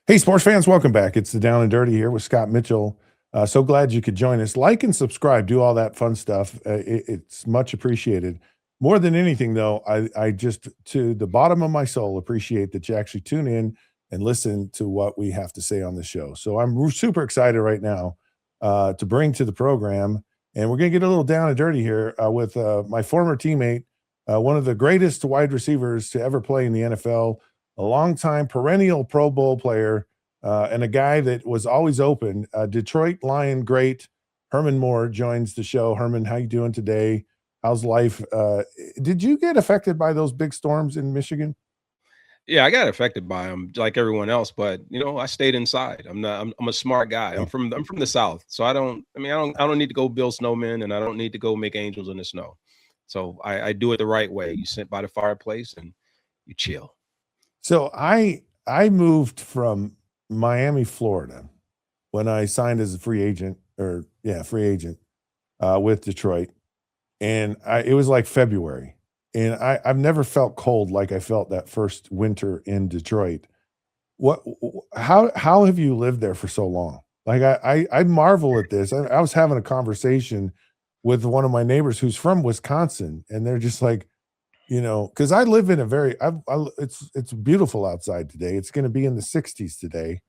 Hey, sports fans, welcome back. It's the Down and Dirty here with Scott Mitchell. So glad you could join us. Like and subscribe, do all that fun stuff. It's much appreciated. More than anything, though, I just, to the bottom of my soul, appreciate that you actually tune in and listen to what we have to say on the show. So I'm super excited right now to bring to the program. And we're going to get a little down and dirty here with my former teammate, one of the greatest wide receivers to ever play in the NFL, a longtime perennial Pro Bowl player, and a guy that was always open. Detroit Lion great Herman Moore joins the show. Herman, how you doing today? How's life? Did you get affected by those big storms in Michigan? Yeah, I got affected by them like everyone else, but I stayed inside. I'm a smart guy. Yeah. I'm from the South. So I don't need to go build snowmen, and I don't need to go make angels in the snow. So I do it the right way. You sit by the fireplace and you chill. So I moved from Miami, Florida, when I signed as a free agent, free agent with Detroit, and it was like February, and I've never felt cold like I felt that first winter in Detroit. How have you lived there for so long? Like I marvel at this. I was having a conversation with one of my neighbors who's from Wisconsin, and they're just like, because I live in a very, it's beautiful outside today. It's going to be in the 60s today,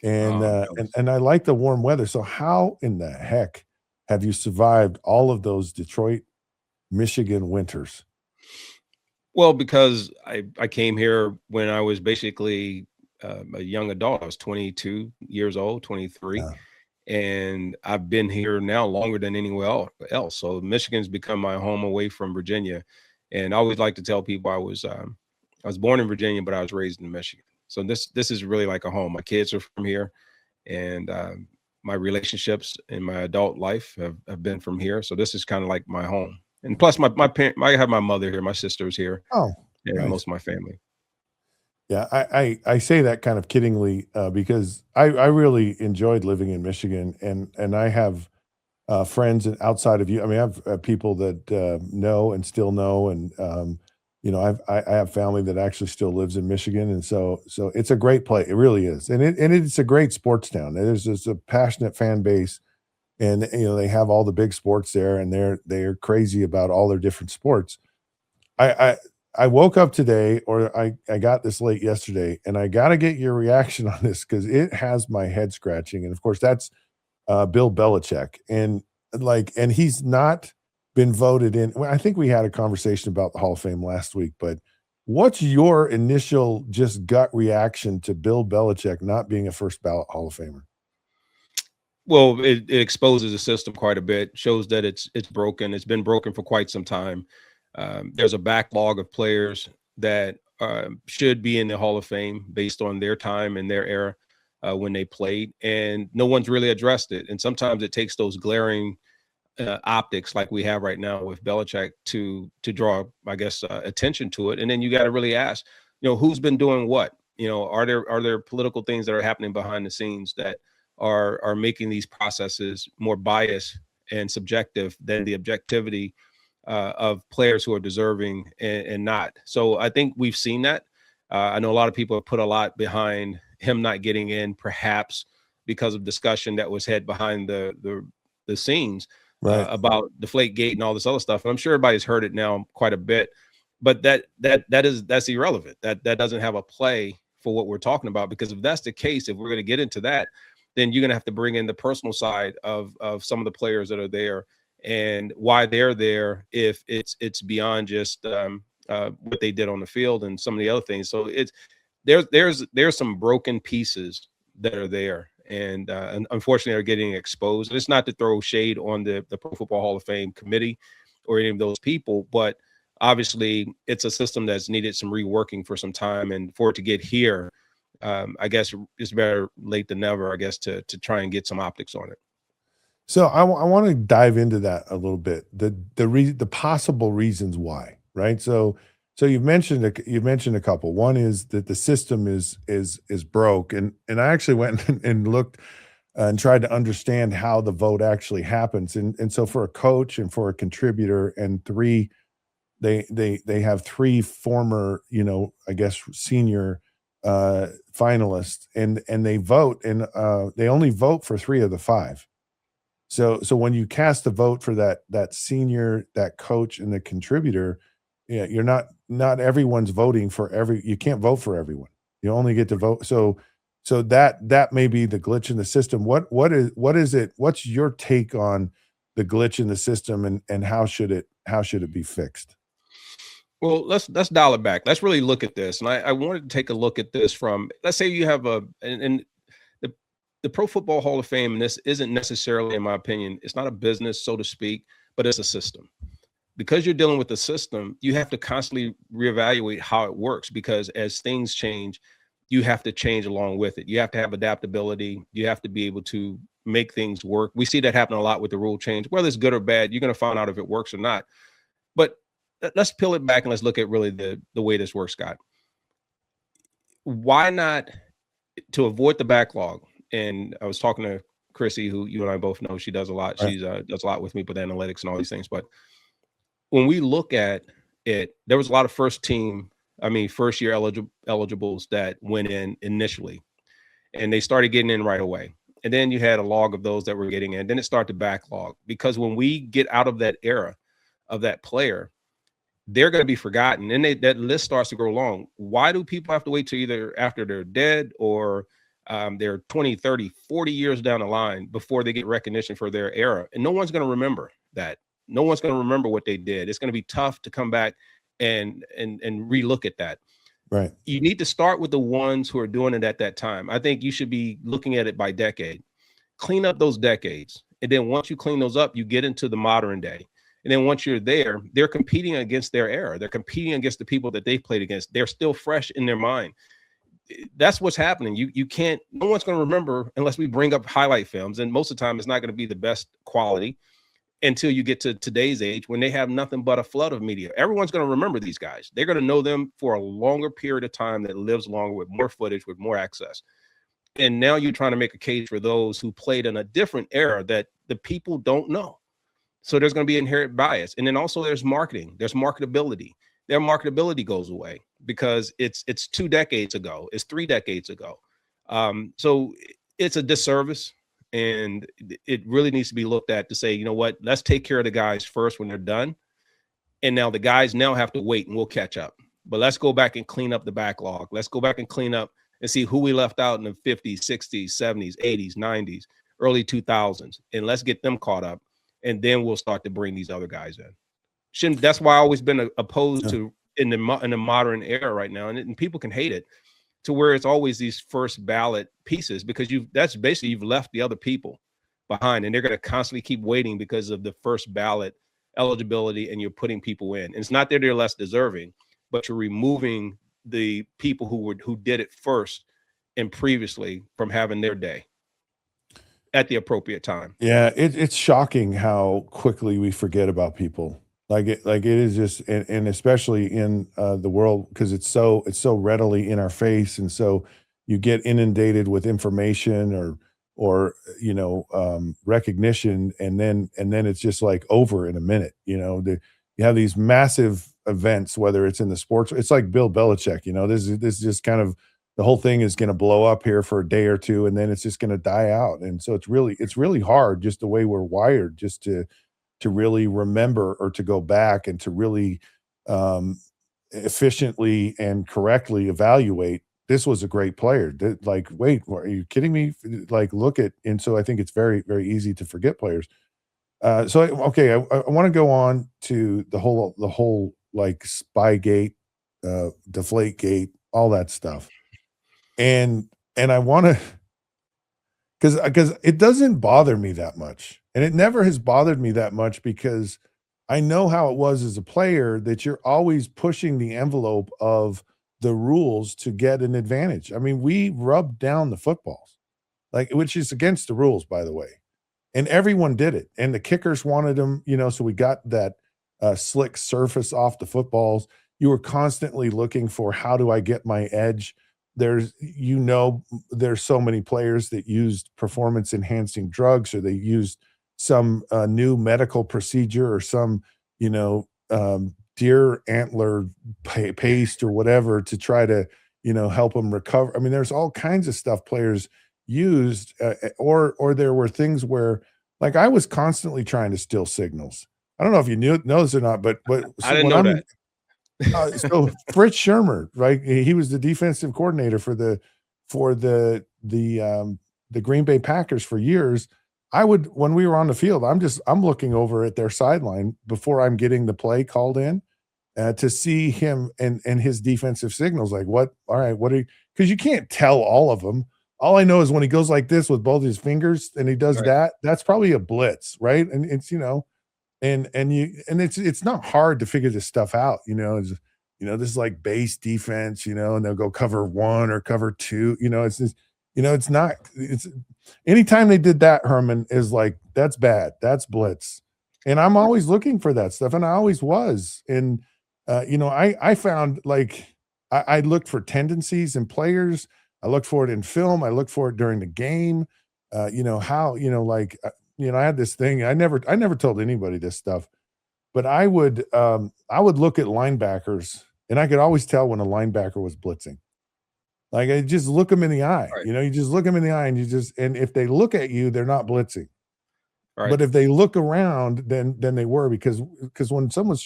and I'm and I like the warm weather. So how in the heck have you survived all of those Detroit, Michigan winters? Well, because I came here when I was basically a young adult. I was 22 years old, 23, Yeah. and I've been here now longer than anywhere else. So Michigan's become my home away from Virginia. And I always like to tell people I was born in Virginia, but I was raised in Michigan. So this is really like a home. My kids are from here, and my relationships in my adult life have been from here. So this is kind of like my home. And plus, my parent, I have my mother here, my sister's here, Oh, and nice. most of my family. Yeah, I say that kind of kiddingly because I really enjoyed living in Michigan, and I have friends outside of you. I mean, I have people that know and still know, and I have family that actually still lives in Michigan, and so it's a great place. It really is, and it's a great sports town. There's just a passionate fan base, and they have all the big sports there, and they're crazy about all their different sports. I I I woke up today, or I got this late yesterday, and I got to get your reaction on this because it has my head scratching, and of course that's Bill Belichick, and he's not been voted in. Well, I think we had a conversation about the Hall of Fame last week, but what's your initial just gut reaction to Bill Belichick not being a first ballot Hall of Famer? Well, it exposes the system quite a bit, shows that it's broken. It's been broken for quite some time. There's a backlog of players that should be in the Hall of Fame based on their time and their era when they played, and no one's really addressed it. And sometimes it takes those glaring optics like we have right now with Belichick to draw, I guess, attention to it. And then you got to really ask, who's been doing what? Are there political things that are happening behind the scenes that are making these processes more biased and subjective than the objectivity of players who are deserving and not? So I think we've seen that. I know a lot of people have put a lot behind him not getting in, perhaps because of discussion that was had behind the scenes Right. about Deflategate and all this other stuff. And I'm sure everybody's heard it now quite a bit, but that's irrelevant. That doesn't have a play for what we're talking about, because if that's the case, if we're going to get into that, then you're going to have to bring in the personal side of some of the players that are there and why they're there, if it's beyond just what they did on the field and some of the other things. So there's some broken pieces that are there, and unfortunately are getting exposed. And it's not to throw shade on the Pro Football Hall of Fame committee or any of those people, but obviously it's a system that's needed some reworking for some time, and for it to get here, I guess it's better late than never, I guess, to try and get some optics on it. So I want to dive into that a little bit. The possible reasons why, right? So you've mentioned a couple. One is that the system is broke, and I actually went and looked and tried to understand how the vote actually happens. And so for a coach and for a contributor and they have three former, I guess, senior finalists, and they vote, and they only vote for 3 of the 5. So when you cast a vote for that senior, that coach, and the contributor, yeah, you're not everyone's voting for you can't vote for everyone. You only get to vote. So that may be the glitch in the system. What is it? What's your take on the glitch in the system, and how should it be fixed? Well, let's dial it back. Let's really look at this. And I wanted to take a look at this from, let's say you have and the Pro Football Hall of Fame, and this isn't necessarily, in my opinion, it's not a business, so to speak, but it's a system. Because you're dealing with the system, you have to constantly reevaluate how it works, because as things change, you have to change along with it. You have to have adaptability. You have to be able to make things work. We see that happen a lot with the rule change. Whether it's good or bad, you're going to find out if it works or not. But let's peel it back and let's look at really the way this works, Scott. Why not, to avoid the backlog? And I was talking to Chrissy, who you and I both know, she does a lot. Right. She's does a lot with me with analytics and all these things. But when we look at it, there was a lot of first year eligibles that went in initially, and they started getting in right away. And then you had a log of those that were getting in. Then it started to backlog, because when we get out of that era of that player, they're going to be forgotten. And that list starts to grow long. Why do people have to wait till either after they're dead or they're 20, 30, 40 years down the line before they get recognition for their era? And no one's going to remember that. No one's going to remember what they did. It's going to be tough to come back and relook at that. Right. You need to start with the ones who are doing it at that time. I think you should be looking at it by decade. Clean up those decades. And then once you clean those up, you get into the modern day. And then once you're there, they're competing against their era. They're competing against the people that they played against. They're still fresh in their mind. That's what's happening. You can't, no one's going to remember unless we bring up highlight films. And most of the time, it's not going to be the best quality until you get to today's age, when they have nothing but a flood of media. Everyone's going to remember these guys. They're going to know them for a longer period of time that lives longer, with more footage, with more access. And now you're trying to make a case for those who played in a different era that the people don't know. So there's going to be inherent bias. And then also there's marketing, there's marketability. Their marketability goes away because it's 2 decades ago, it's 3 decades ago. So it's a disservice, and it really needs to be looked at to say, you know what, let's take care of the guys first when they're done. And now the guys now have to wait, and we'll catch up. But let's go back and clean up the backlog. Let's go back and clean up and see who we left out in the 50s, 60s, 70s, 80s, 90s, early 2000s, and let's get them caught up. And then we'll start to bring these other guys in. That's why I've always been opposed to in the modern era right now, and people can hate it, to where it's always these first ballot pieces, because that's basically you've left the other people behind, and they're going to constantly keep waiting because of the first ballot eligibility, and you're putting people in. And it's not that they're less deserving, but you're removing the people who did it first and previously from having their day at the appropriate time. Yeah, it's shocking how quickly we forget about people. It is just, and especially in the world, because it's so readily in our face, and so you get inundated with information or recognition, and then it's just like over in a minute. You have these massive events, whether it's in the sports, it's like Bill Belichick. This is just kind of, the whole thing is going to blow up here for a day or two, and then it's just going to die out. And so it's really hard, just the way we're wired, just to really remember, or to go back and to really efficiently and correctly evaluate. This was a great player. Wait, are you kidding me? Look at, and so I think it's very, very easy to forget players. I want to go on to the whole like Spygate, Deflategate, all that stuff. And I want to, because it doesn't bother me that much, and it never has bothered me that much, because I know how it was as a player, that you're always pushing the envelope of the rules to get an advantage. I mean, we rubbed down the footballs, which is against the rules, by the way, and everyone did it, and the kickers wanted them, so we got that slick surface off the footballs. You were constantly looking for, how do I get my edge? There's so many players that used performance enhancing drugs, or they used some new medical procedure, or some, deer antler paste or whatever, to try to, help them recover. I mean, there's all kinds of stuff players used, or there were things where, like, I was constantly trying to steal signals. I don't know if you know this or not, but I so didn't when know I'm that. so Fritz Shermer, right? He was the defensive coordinator for the Green Bay Packers for years. When we were on the field, I'm looking over at their sideline before I'm getting the play called in, to see him and his defensive signals. Like, what? All right, what are you? Because you can't tell all of them. All I know is when he goes like this with both his fingers and he does Right. that, that's probably a blitz, right? And it's and it's not hard to figure this stuff out. This is like base defense, and they'll go cover one or cover two. It's just, it's not. It's anytime they did that, Herman, is like, that's bad. That's blitz. And I'm always looking for that stuff, and I always was. And I found, like, I looked for tendencies in players. I looked for it in film. I looked for it during the game. I had this thing. I never told anybody this stuff, but I would look at linebackers, and I could always tell when a linebacker was blitzing. Like, I just look them in the eye. Right. You just look them in the eye, and if they look at you, they're not blitzing. Right. But if they look around, then they were, because when someone's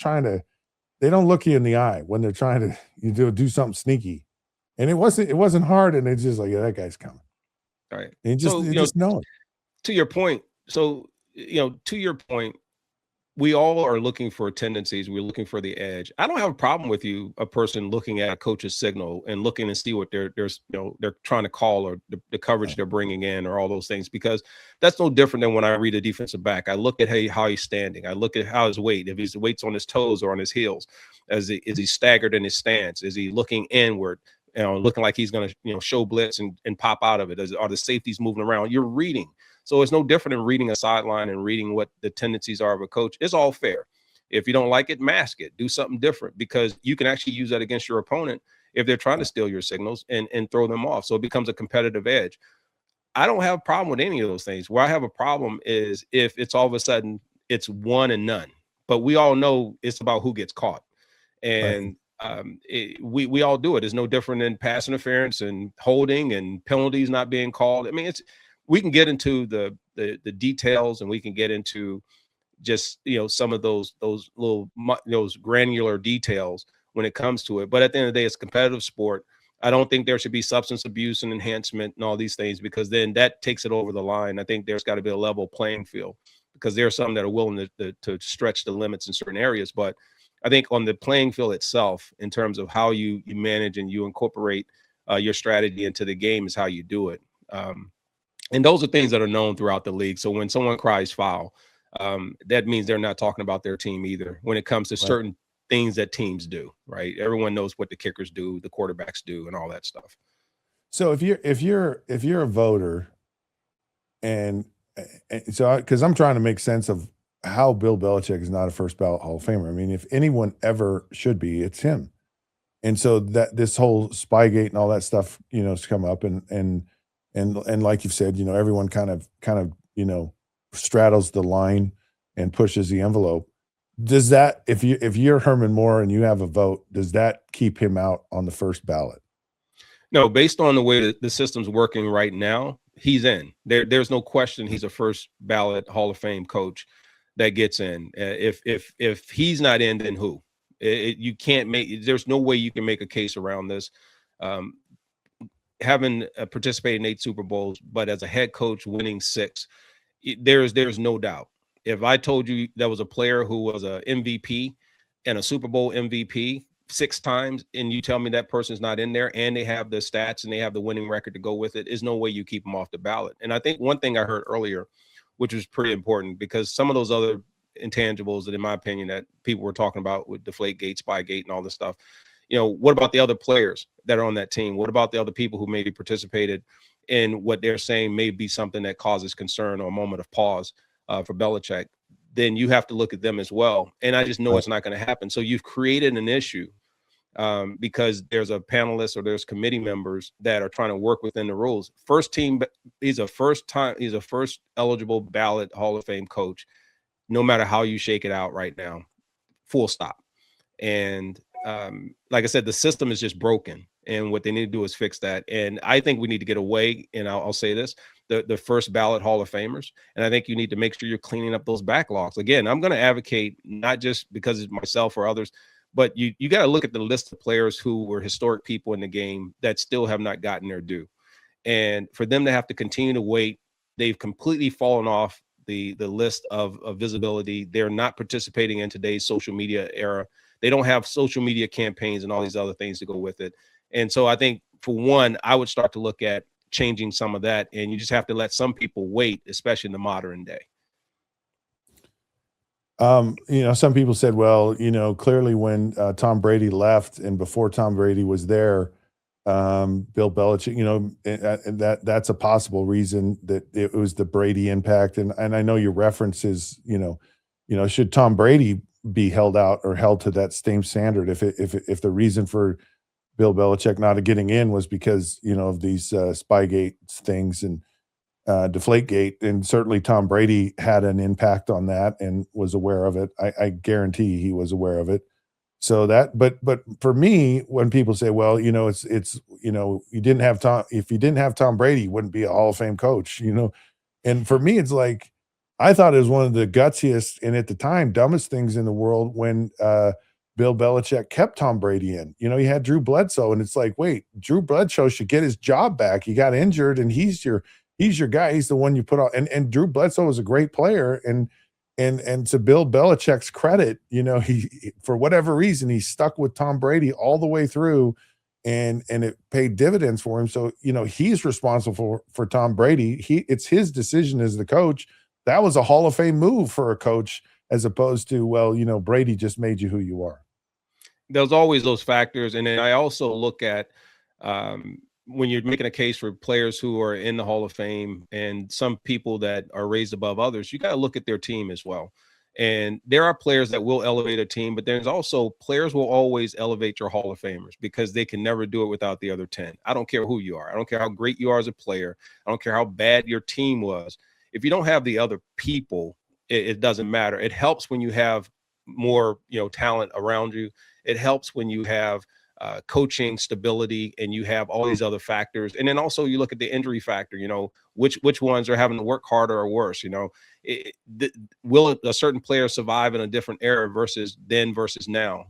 they don't look you in the eye when they're trying to do something sneaky. And it wasn't hard, and it's just like, yeah, that guy's coming. Right. And So, just know it. to your point, we all are looking for tendencies. We're looking for the edge. I don't have a problem with a person looking at a coach's signal and looking and see what they're trying to call, or the coverage they're bringing in, or all those things, because that's no different than when I read a defensive back. I look at how he's standing. I look at how his weight, if his weight's on his toes or on his heels, is he staggered in his stance? Is he looking inward? Looking like he's going to, show blitz and pop out of it. Are the safeties moving around? You're reading. So it's no different than reading a sideline and reading what the tendencies are of a coach. It's all fair. If you don't like it, mask it, do something different, because you can actually use that against your opponent if they're trying to steal your signals and throw them off. So it becomes a competitive edge. I don't have a problem with any of those things. Where I have a problem is if it's all of a sudden it's one and none. But we all know it's about who gets caught. And we all do it. It's no different than pass interference and holding and penalties not being called. I mean, we can get into the details, and we can get into just some of those granular details when it comes to it. But at the end of the day, it's a competitive sport. I don't think there should be substance abuse and enhancement and all these things, because then that takes it over the line. I think there's got to be a level playing field, because there are some that are willing to stretch the limits in certain areas. But I think on the playing field itself, in terms of how you manage and you incorporate your strategy into the game, is how you do it. And those are things that are known throughout the league. So when someone cries foul, that means they're not talking about their team either. When it comes to certain things that teams do, right? Everyone knows what the kickers do, the quarterbacks do, and all that stuff. So if you're a voter, and so because I'm trying to make sense of how Bill Belichick is not a first ballot Hall of Famer. I mean, if anyone ever should be, it's him. And so that this whole Spygate and all that stuff, has come up, and like you've said, everyone kind of straddles the line and pushes the envelope. Does that, if you're Herman Moore and you have a vote, does that keep him out on the first ballot? No, based on the way that the system's working right now, he's in. There's no question he's a first ballot Hall of Fame coach that gets in. If he's not in, then who? You can't make. There's no way you can make a case around this. Having participated in 8 Super Bowls, but as a head coach winning 6, there's no doubt. If I told you there was a player who was a MVP and a Super Bowl MVP 6 times, and you tell me that person's not in there, and they have the stats and they have the winning record to go with it, there's no way you keep them off the ballot. And I think one thing I heard earlier, which was pretty important, because some of those other intangibles that, in my opinion, that people were talking about with Deflategate, Spygate, and all this stuff, what about the other players that are on that team? What about the other people who maybe participated in what they're saying may be something that causes concern or a moment of pause for Belichick? Then you have to look at them as well. And I just know it's not going to happen. So you've created an issue because there's a panelist or there's committee members that are trying to work within the rules. First team, he's a first eligible ballot Hall of Fame coach, no matter how you shake it out right now, full stop. And like I said, the system is just broken. and what they need to do is fix that. And I think we need to get away, and I'll say this, the first ballot Hall of Famers. And I think you need to make sure you're cleaning up those backlogs. Again, I'm going to advocate, not just because it's myself or others, but you got to look at the list of players who were historic people in the game that still have not gotten their due. And for them to have to continue to wait, they've completely fallen off the list of visibility. They're not participating in today's social media era. They don't have social media campaigns and all these other things to go with it. And so I think, for one, I would start to look at changing some of that, and you just have to let some people wait, especially in the modern day. Some people said, well, clearly when Tom Brady left and before Tom Brady was there, Bill Belichick, and that's a possible reason that it was the Brady impact. And I know your reference is, should Tom Brady be held out or held to that same standard if the reason for Bill Belichick not getting in was because of these Spygate things and Deflategate, and certainly Tom Brady had an impact on that and was aware of it. I guarantee he was aware of it. So that, but for me, when people say, well, it's you didn't have Tom, if you didn't have Tom Brady, you wouldn't be a Hall of Fame coach, and for me, it's like, I thought it was one of the gutsiest and at the time dumbest things in the world when Bill Belichick kept Tom Brady in. He had Drew Bledsoe, and it's like, wait, Drew Bledsoe should get his job back. He got injured, and he's your guy. He's the one you put on. And Drew Bledsoe was a great player. And to Bill Belichick's credit, he for whatever reason, he stuck with Tom Brady all the way through, and it paid dividends for him. So, he's responsible for Tom Brady. It's his decision as the coach. That was a Hall of Fame move for a coach, as opposed to, well, Brady just made you who you are. There's always those factors. And then I also look at when you're making a case for players who are in the Hall of Fame and some people that are raised above others, you got to look at their team as well. And there are players that will elevate a team, but there's also players will always elevate your Hall of Famers because they can never do it without the other 10. I don't care who you are. I don't care how great you are as a player. I don't care how bad your team was. If you don't have the other people, it doesn't matter. It helps when you have more, talent around you. It helps when you have coaching stability and you have all these other factors. And then also you look at the injury factor, which ones are having to work harder or worse, will a certain player survive in a different era versus now?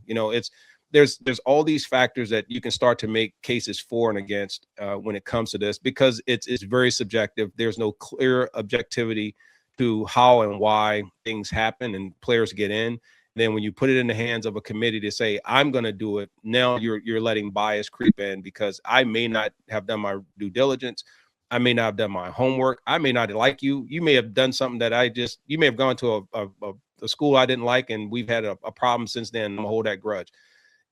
There's all these factors that you can start to make cases for and against when it comes to this, because it's very subjective. There's no clear objectivity to how and why things happen and players get in. Then when you put it in the hands of a committee to say, I'm going to do it, now you're letting bias creep in, because I may not have done my due diligence. I may not have done my homework. I may not like you. You may have done something that you may have gone to a school I didn't like, and we've had a problem since then. I'm gonna hold that grudge.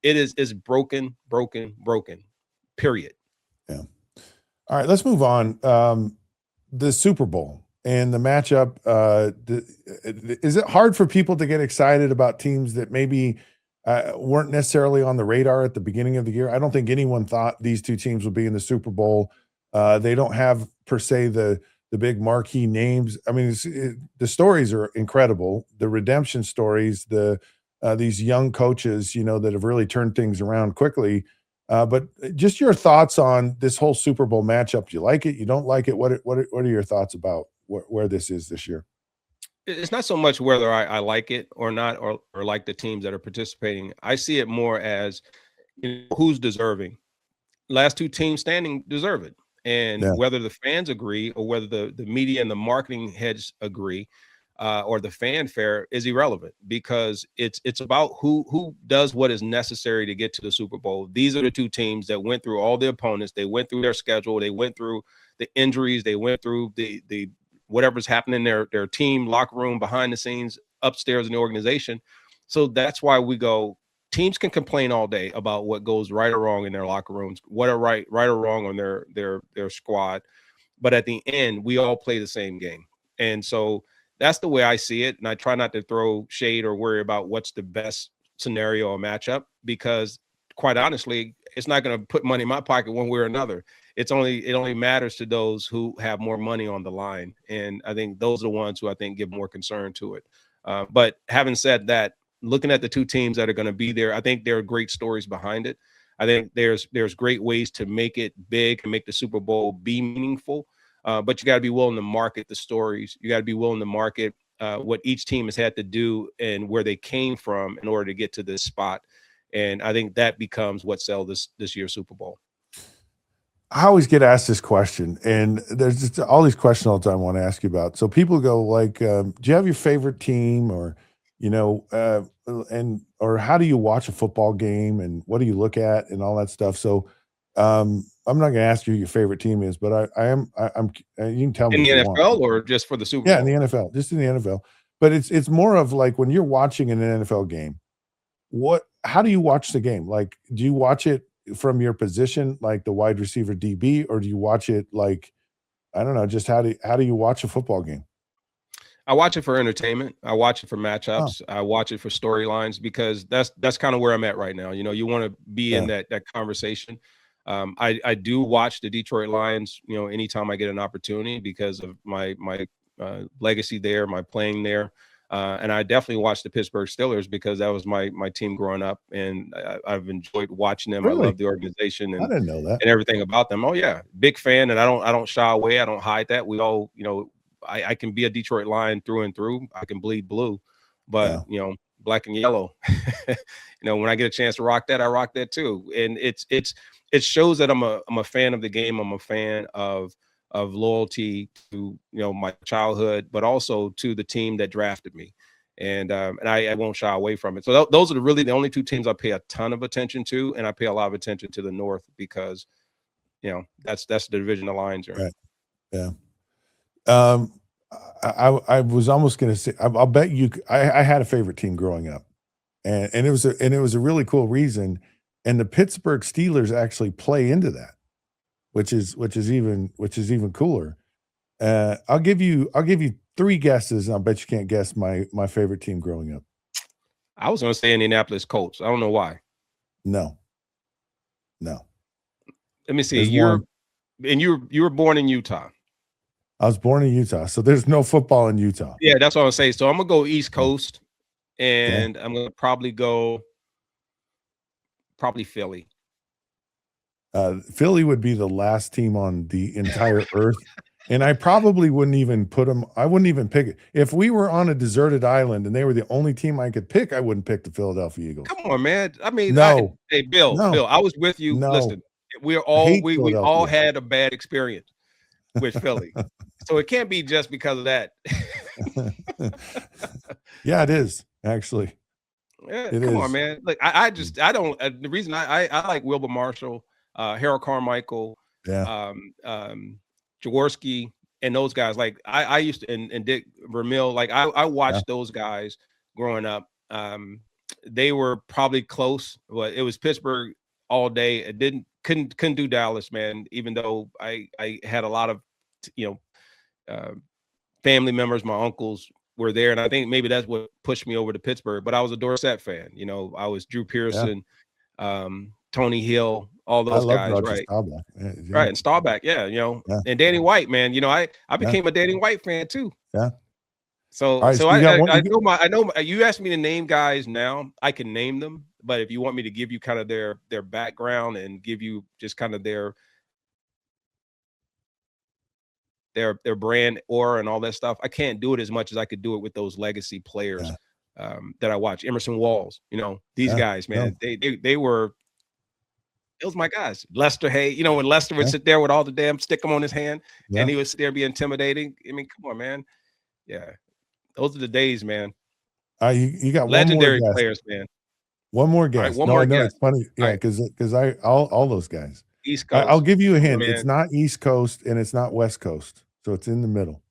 It's broken, period. Yeah. All right, let's move on. The Super Bowl and the matchup, is it hard for people to get excited about teams that maybe weren't necessarily on the radar at the beginning of the year? I don't think anyone thought these two teams would be in the Super Bowl. They don't have, per se, the big marquee names. I mean, the stories are incredible. The redemption stories, these young coaches, that have really turned things around quickly. But just your thoughts on this whole Super Bowl matchup. Do you like it? You don't like it? What are your thoughts about where this is this year? It's not so much whether I like it or not, or like the teams that are participating. I see it more as who's deserving. Last two teams standing deserve it. And whether the fans agree or whether the media and the marketing heads agree, or the fanfare is irrelevant, because it's about who does what is necessary to get to the Super Bowl. These are the two teams that went through all the opponents. They went through their schedule. They went through the injuries. They went through the whatever's happening in their team, locker room, behind the scenes, upstairs in the organization. So that's why we go, teams can complain all day about what goes right or wrong in their locker rooms, what are right or wrong on their squad. But at the end, we all play the same game. And so that's the way I see it. And I try not to throw shade or worry about what's the best scenario or matchup, because quite honestly, it's not going to put money in my pocket one way or another. It only matters to those who have more money on the line. And I think those are the ones who I think give more concern to it. But having said that, looking at the two teams that are going to be there, I think there are great stories behind it. I think there's great ways to make it big and make the Super Bowl be meaningful. But you got to be willing to market the stories. You got to be willing to market what each team has had to do and where they came from in order to get to this spot. And I think that becomes what sells this year's Super Bowl. I always get asked this question, and there's just all these questions all the time I want to ask you about. So people go like, do you have your favorite team, or, or how do you watch a football game, and what do you look at, and all that stuff. So I'm not going to ask you who your favorite team is, but I'm you can tell me in the if you NFL want. or just for the Super Yeah, Bowl? in the NFL, just in the NFL. But it's more of like when you're watching an NFL game, how do you watch the game? Like, do you watch it from your position, like the wide receiver DB, or do you watch it like, I don't know, just how do you watch a football game? I watch it for entertainment. I watch it for Oh, matchups. I watch it for storylines because that's kind of where I'm at right now. You want to be in yeah. that conversation. I do watch the Detroit Lions, anytime I get an opportunity because of my legacy there, my playing there. And I definitely watch the Pittsburgh Steelers because that was my team growing up, and I've enjoyed watching them. I Really? love the organization I didn't know that. and everything about them. Oh yeah, big fan, and I don't shy away. I don't hide that. We all, I can be a Detroit Lion through and through. I can bleed blue, but Yeah. black and yellow. When I get a chance to rock that, I rock that too. And it shows that I'm a fan of the game. I'm a fan of loyalty to my childhood, but also to the team that drafted me. And I won't shy away from it. So those are really the only two teams I pay a ton of attention to, and I pay a lot of attention to the North because that's the division the Lions are in. Right. Yeah. I was almost going to say, I'll bet you, I had a favorite team growing up, and it was a really cool reason. And the Pittsburgh Steelers actually play into that, which is even cooler. I'll give you 3 guesses, and I'll bet you can't guess my favorite team growing up. I was going to say Indianapolis Colts. I don't know why. No. Let me see. There's You one. were born in Utah. I was born in Utah, so there's no football in Utah. Yeah, that's what I'm saying. So I'm gonna go East Yeah. Coast, and I'm gonna probably go Philly. Philly would be the last team on the entire earth, and I probably wouldn't even put them. I wouldn't even pick it if we were on a deserted island and they were the only team I could pick. I wouldn't pick the Philadelphia Eagles. Come on, man. I mean, No. hey, Bill, I was with you. No. Listen, we all had a bad experience with Philly, so it can't be just because of that. Yeah, it is actually. Yeah, come on, man. Like I don't. The reason I like Wilbur Marshall, Harold Carmichael, Jaworski, and those guys. Like I used to, and Dick Vermeil. Like I watched those guys growing up. They were probably close, but it was Pittsburgh all day. It couldn't do Dallas, man. Even though I had a lot of family members, my uncles were there, and I think maybe that's what pushed me over to Pittsburgh. But I was a Dorsett fan. I was Drew Pearson, Tony Hill, all those guys, right? Staubach. Right, and Staubach, and Danny White, man. I became a Danny White fan too. Yeah. So, right, so I know you asked me to name guys now. I can name them, but if you want me to give you kind of their background and give you just kind of their brand aura and all that stuff, I can't do it as much as I could do it with those legacy players that I watch. Emerson Walls, these guys, man, they were. It was my guys. Lester Hay, when Lester would sit there with all the damn stick 'em on his hand, and he would sit there be intimidating. I mean, come on, man. Yeah. Those are the days, man. You got legendary one more players, man. One more guess. Right, one more guess. It's funny. Yeah, because all those guys. East Coast. I'll give you a hint. Man. It's not East Coast and it's not West Coast. So it's in the middle.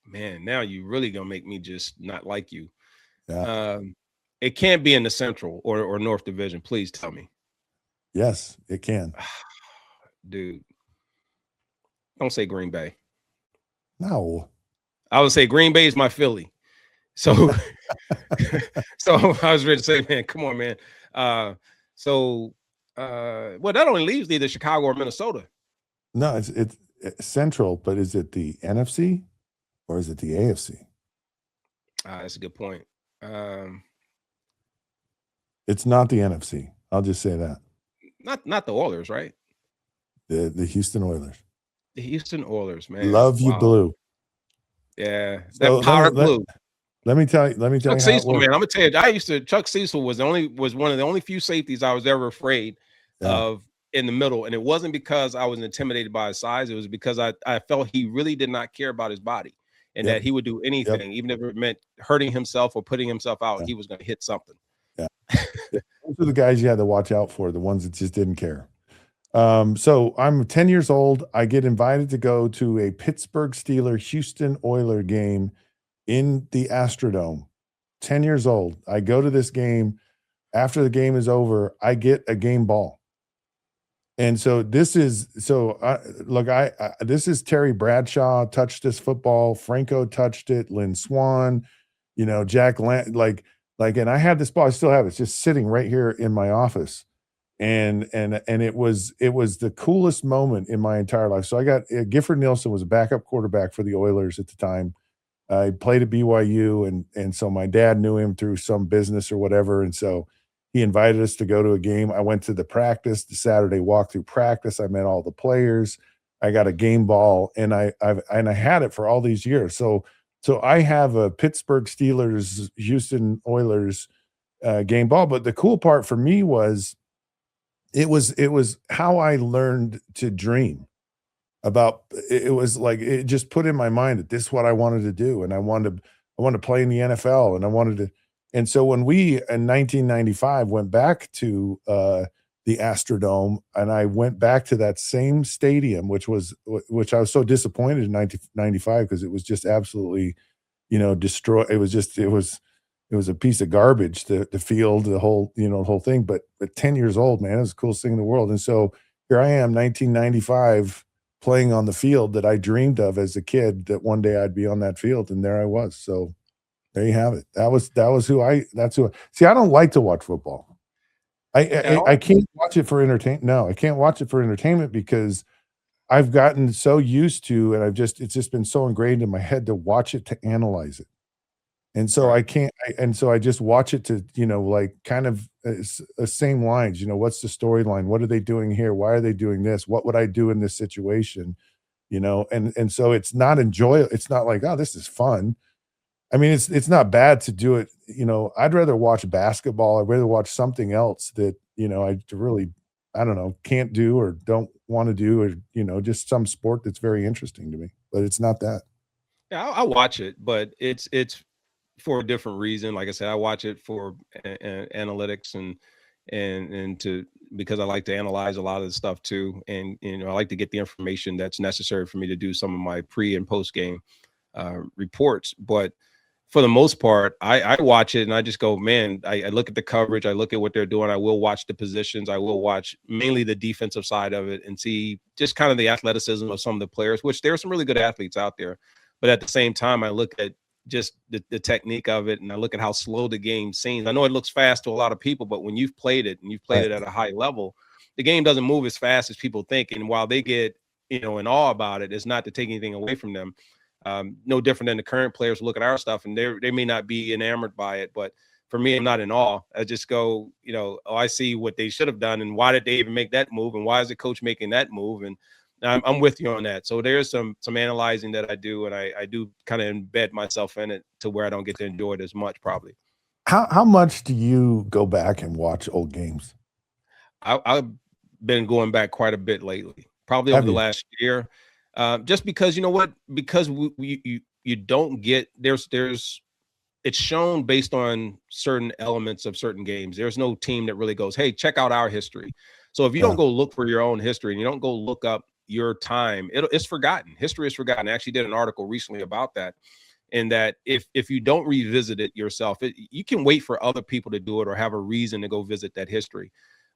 Man, now you really gonna make me just not like you. Yeah. It can't be in the Central or North Division. Please tell me. Yes, it can. Dude. Don't say Green Bay. No. I would say Green Bay is my Philly. So so I was ready to say, man, come on, man. Well, that only leaves either Chicago or Minnesota. No, it's Central, but is it the NFC or is it the AFC? That's a good point. It's not the NFC. I'll just say that. Not the Oilers, right? The Houston Oilers. The Houston Oilers, man. Love you, Wow. blue. Yeah, So that power blue. let me tell Chuck you how it Cecil, works. man. I'm gonna tell you. Chuck Cecil was one of the only few safeties I was ever afraid Yeah. of in the middle, and it wasn't because I was intimidated by his size. It was because I felt he really did not care about his body, and Yep. that he would do anything, Yep. even if it meant hurting himself or putting himself out. Yeah. He was going to hit something. Yeah. Those are the guys you had to watch out for, the ones that just didn't care. So I'm 10 years old. I get invited to go to a Pittsburgh Steelers Houston Oiler game in the Astrodome. 10 years old. I go to this game. After the game is over, I get a game ball. And so this is this is Terry Bradshaw touched this football. Franco touched it. Lynn Swan, Jack Land, and I had this ball. I still have it. It's just sitting right here in my office. And it was the coolest moment in my entire life. So I got Gifford Nielsen was a backup quarterback for the Oilers at the time. I played at BYU, and so my dad knew him through some business or whatever, and so he invited us to go to a game. I went to the Saturday walkthrough practice. I met all the players. I got a game ball, and I had it for all these years. So I have a Pittsburgh Steelers Houston Oilers game ball. But the cool part for me was it was how I learned to dream. It was like it just put in my mind that this is what I wanted to do, and I wanted to play in the NFL, and I wanted to. And so when we in 1995 went back to the Astrodome, and I went back to that same stadium, which I was so disappointed in 1995 because it was just absolutely, destroyed. It was a piece of garbage. The field, the whole thing. But at 10 years old, man, it was the coolest thing in the world. And so here I am, 1995. Playing on the field that I dreamed of as a kid, that one day I'd be on that field, and there I was. So there you have it. That's who I see. I don't like to watch football. I can't watch it for entertainment. No, I can't watch it for entertainment because I've gotten so used to, and it's just been so ingrained in my head to watch it, to analyze it. And so I can't, and so I just watch it to, kind of same lines, what's the storyline? What are they doing here? Why are they doing this? What would I do in this situation? And so it's not enjoyable. It's not like, oh, this is fun. I mean, it's not bad to do it. I'd rather watch basketball. I'd rather watch something else that, I really, I don't know, can't do or don't want to do, or, just some sport that's very interesting to me, but it's not that. Yeah, I watch it, but it's for a different reason. Like I said, I watch it for analytics and because I like to analyze a lot of the stuff too. And, I like to get the information that's necessary for me to do some of my pre and post game reports. But for the most part, I watch it and I just go, man, I look at the coverage. I look at what they're doing. I will watch the positions. I will watch mainly the defensive side of it and see just kind of the athleticism of some of the players, which there are some really good athletes out there. But at the same time, I look at just the technique of it, and I look at how slow the game seems. I know it looks fast to a lot of people, but when you've played it and you've played it at a high level, the game doesn't move as fast as people think. And while they get, in awe about it, it's not to take anything away from them. No different than the current players who look at our stuff and they may not be enamored by it, but for me, I'm not in awe. I just go, I see what they should have done and why did they even make that move and why is the coach making that move? And I'm with you on that. So there's some analyzing that I do, and I do kind of embed myself in it to where I don't get to enjoy it as much probably. How much do you go back and watch old games? I've been going back quite a bit lately, probably over the last year, just because because you don't get it's shown based on certain elements of certain games. There's no team that really goes, hey, check out our history. So if you don't go look for your own history and you don't go look up your time, it's forgotten. History is forgotten. I actually did an article recently about that. And that if you don't revisit it yourself, you can wait for other people to do it or have a reason to go visit that history.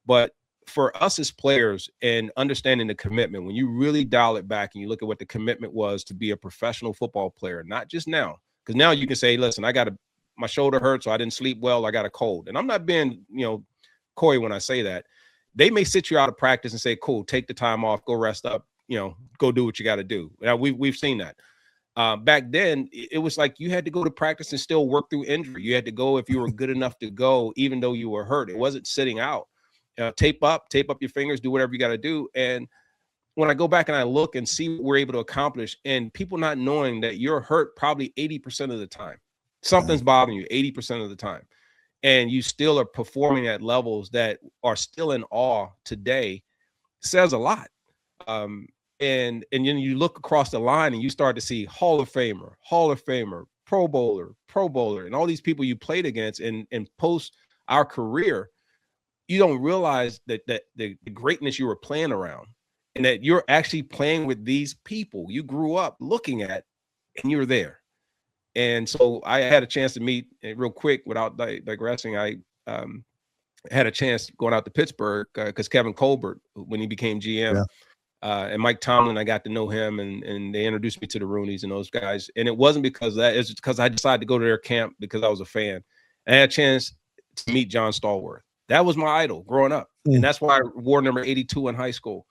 But for us as players and understanding the commitment, when you really dial it back and you look at what the commitment was to be a professional football player, not just now, because now you can say, listen, my shoulder hurts, so I didn't sleep well, I got a cold. And I'm not being, coy when I say that. They may sit you out of practice and say, cool, take the time off, go rest up, go do what you got to do. Now we've seen that. Back then, it was like you had to go to practice and still work through injury. You had to go if you were good enough to go, even though you were hurt. It wasn't sitting out. tape up your fingers, do whatever you got to do. And when I go back and I look and see what we're able to accomplish, and people not knowing that you're hurt probably 80% of the time, something's bothering you 80% of the time, and you still are performing at levels that are still in awe today, says a lot. And then you look across the line and you start to see Hall of Famer, Pro Bowler, and all these people you played against. And post our career, you don't realize that the greatness you were playing around, and that you're actually playing with these people you grew up looking at, and you're there. And so I had a chance to meet, real quick, without digressing, I had a chance going out to Pittsburgh because Kevin Colbert, when he became GM, and Mike Tomlin, I got to know him, and they introduced me to the Rooneys and those guys. And it wasn't because of that, it's because I decided to go to their camp because I was a fan. I had a chance to meet John Stallworth. That was my idol growing up. And that's why I wore number 82 in high school.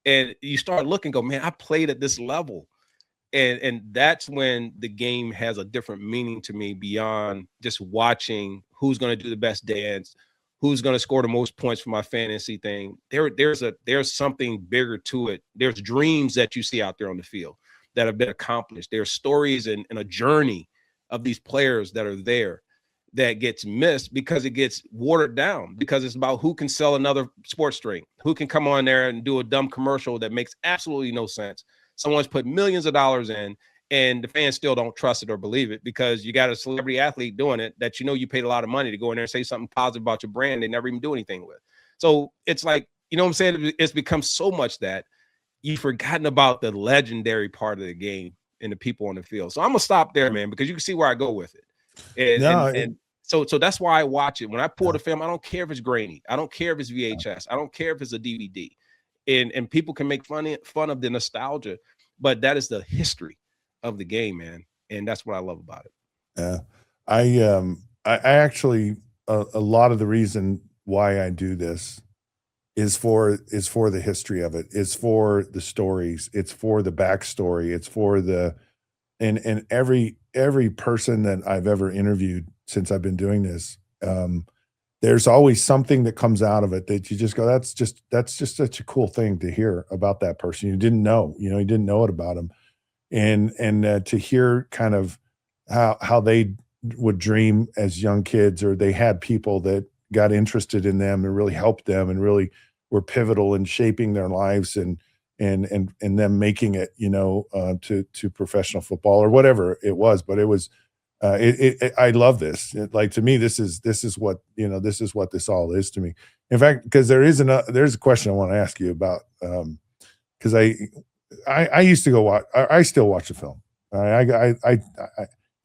And you start looking, go, man, I played at this level. And that's when the game has a different meaning to me beyond just watching who's going to do the best dance, who's going to score the most points for my fantasy thing. There's something bigger to it. There's dreams that you see out there on the field that have been accomplished. There's stories and a journey of these players that are there that gets missed because it gets watered down, because it's about who can sell another sports drink, who can come on there and do a dumb commercial that makes absolutely no sense. Someone's put millions of dollars in, and the fans still don't trust it or believe it because you got a celebrity athlete doing it that you paid a lot of money to go in there and say something positive about your brand they never even do anything with. So it's like, what I'm saying? It's become so much that you've forgotten about the legendary part of the game and the people on the field. So I'm gonna stop there, man, because you can see where I go with it. And so that's why I watch it. When I pull the film, I don't care if it's grainy. I don't care if it's VHS. I don't care if it's a DVD. And people can make fun of the nostalgia, but that is the history of the game, man. And that's what I love about it. Yeah. I actually, a lot of the reason why I do this is for the history of it. It's for the stories. It's for the backstory. It's for and every person that I've ever interviewed since I've been doing this, there's always something that comes out of it that you just go, that's just such a cool thing to hear about that person. You didn't know, you didn't know it about him. And to hear kind of how they would dream as young kids, or they had people that got interested in them and really helped them and really were pivotal in shaping their lives and them making it, to professional football or whatever it was. But it was, I love this. Like, to me, this is what, this is what this all is to me. In fact, because there's a question I want to ask you about, because I used to go watch. I still watch the film.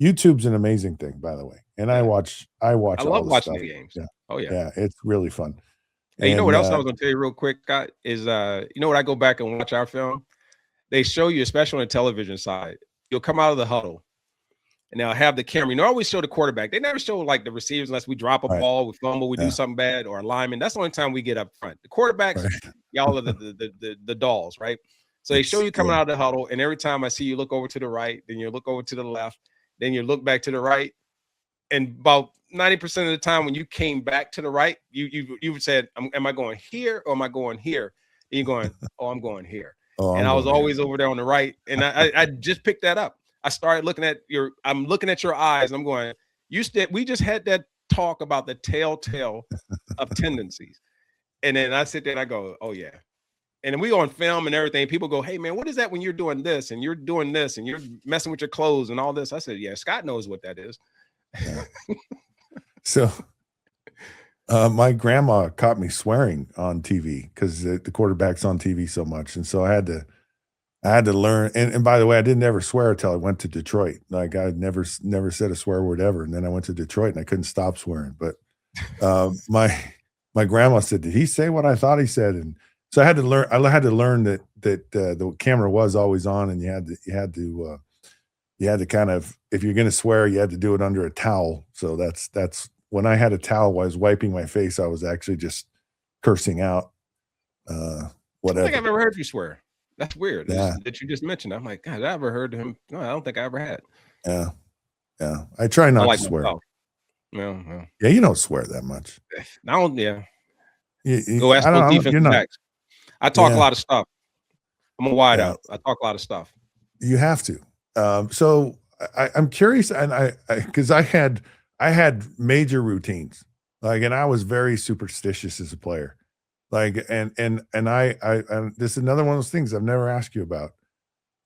YouTube's an amazing thing, by the way, and I watch. I love watching stuff. the games. Yeah. Oh yeah, yeah, it's really fun. Hey, you know what else I was going to tell you real quick, Scott, is when I go back and watch our film, they show you, especially on the television side, you'll come out of the huddle, and they'll have the camera. They always show the quarterback. They never show like the receivers unless we drop a ball, we fumble, we do something bad, or a lineman. That's the only time we get up front. The quarterbacks, y'all are the dolls, right? So they show you coming out of the huddle, and every time I see you look over to the right, then you look over to the left, then you look back to the right, and about 90% of the time when you came back to the right, you said, "Am I going here or am I going here?" And you're going, "Oh, I'm going here." And I was always over there on the right, and I just picked that up. I started looking at I'm looking at your eyes, and I'm going, we just had that talk about the telltale of tendencies, and then I sit there and I go, "Oh yeah." And then we on film and everything. People go, "Hey man, what is that when you're doing this and you're doing this and you're messing with your clothes and all this?" I said, "Yeah, Scott knows what that is." Yeah. So my grandma caught me swearing on TV because the quarterback's on TV so much. And so I had to learn. And by the way, I didn't ever swear until I went to Detroit. Like, I never said a swear word ever. And then I went to Detroit and I couldn't stop swearing. But my grandma said, "Did he say what I thought he said?" And so I had to learn that the camera was always on, and you had to kind of, if you're going to swear, you had to do it under a towel. So that's when I had a towel while I was wiping my face, I was actually just cursing out whatever. I don't think I've ever heard you swear. That's weird. Yeah. That you just mentioned. I'm like, God, I ever heard him? No, I don't think I ever had. Yeah. Yeah. I try not to swear. No. Yeah, you don't swear that much. I don't, yeah. Go ask I those don't know. You're defensive not. backs. I talk a Yeah. lot of stuff. I'm a wide Yeah. out. I talk a lot of stuff. You have to. So I'm curious, and because I had major routines, like, and I was very superstitious as a player, like, and this is another one of those things I've never asked you about.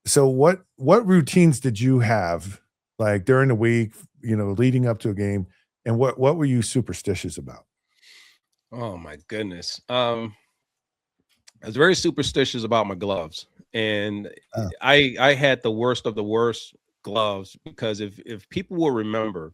So what routines did you have, like during the week, leading up to a game, and what were you superstitious about? Oh my goodness. I was very superstitious about my gloves, and Uh, I had the worst of the worst gloves because if people will remember,